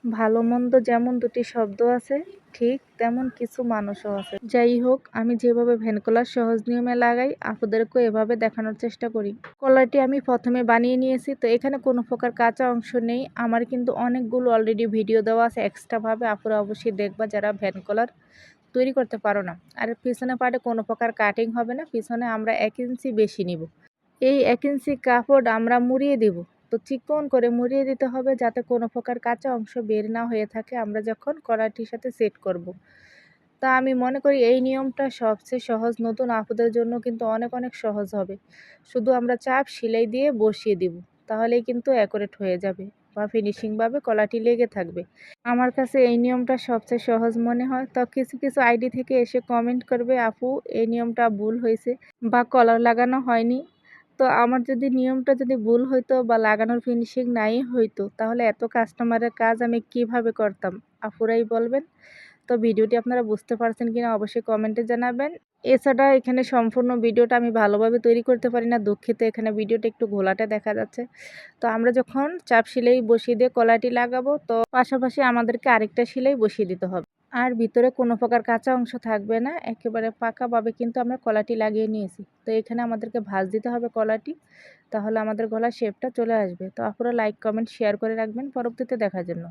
ভালো মন্দ যেমন দুটি শব্দ আছে, ঠিক তেমন কিছু মানুষও আছে। যাই হোক, আমি যেভাবে ভ্যান কলার সহজ নিয়মে লাগাই আপুদেরকেও এভাবে দেখানোর চেষ্টা করি। কলারটি আমি প্রথমে বানিয়ে নিয়েছি, তো এখানে কোনো প্রকার কাঁচা অংশ নেই। আমার কিন্তু অনেকগুলো অলরেডি ভিডিও দেওয়া আছে এক্সট্রাভাবে, আপুরা অবশ্যই দেখবা যারা ভ্যান কলার তৈরি করতে পারো না। আর পিছনে পাটে কোনো প্রকার কাটিং হবে না, পিছনে আমরা 1 ইঞ্চি বেশি নিব। এই 1 ইঞ্চি কাপড় আমরা মুড়িয়ে দেব। তো চিকন করে মুড়িয়ে দিতে হবে যাতে কোনো প্রকার কাঁচা অংশ বের না হয়ে থাকে আমরা যখন কলারটির সাথে সেট করব। তা আমি মনে করি এই নিয়মটা সবচেয়ে সহজ, নতুন আপুদের জন্য কিন্তু অনেক অনেক সহজ হবে। শুধু আমরা চাপ সেলাই দিয়ে বসিয়ে দিব, তাহলেই কিন্তু অ্যাকুরেট হয়ে যাবে বা ফিনিশিংভাবে কলারটি লেগে থাকবে। আমার কাছে এই নিয়মটা সবচেয়ে সহজ মনে হয়। তো কিছু কিছু আইডি থেকে এসে কমেন্ট করবে, আপু এই নিয়মটা ভুল হয়েছে বা কলার লাগানো হয়নি। তো আমার যদি নিয়মটা যদি ভুল হইতো বা লাগানোর ফিনিশিং নাই হইতো, তাহলে এত কাস্টমারের কাজ আমি কিভাবে করতাম? আপুরাই বলবেন। তো ভিডিওটি আপনারা বুঝতে পারছেন কিনা অবশ্যই কমেন্টে জানাবেন। এছাড়া এখানে সম্পূর্ণ ভিডিওটা আমি ভালোভাবে তৈরি করতে পারি না, দুঃখিত। এখানে ভিডিওটা একটু ঘোলাটে দেখা যাচ্ছে। তো আমরা যখন চাপ সেলাই বসিয়ে দিয়ে কলারটি লাগাবো, তো পাশাপাশি আমাদেরকে আরেকটা সেলাই বসিয়ে দিতে হবে। আর ভিতরে কোনো প্রকার কাঁচা অংশ থাকবে না, একেবারে পাকাভাবে কিন্তু আমরা কলারটি লাগিয়ে নিয়েছি। তো এখানে আমাদেরকে ভাঁজ দিতে হবে কলারটি, তাহলে আমাদের গলার শেপটা চলে আসবে। তো আপনারা লাইক, কমেন্ট, শেয়ার করে রাখবেন পরবর্তীতে দেখার জন্য।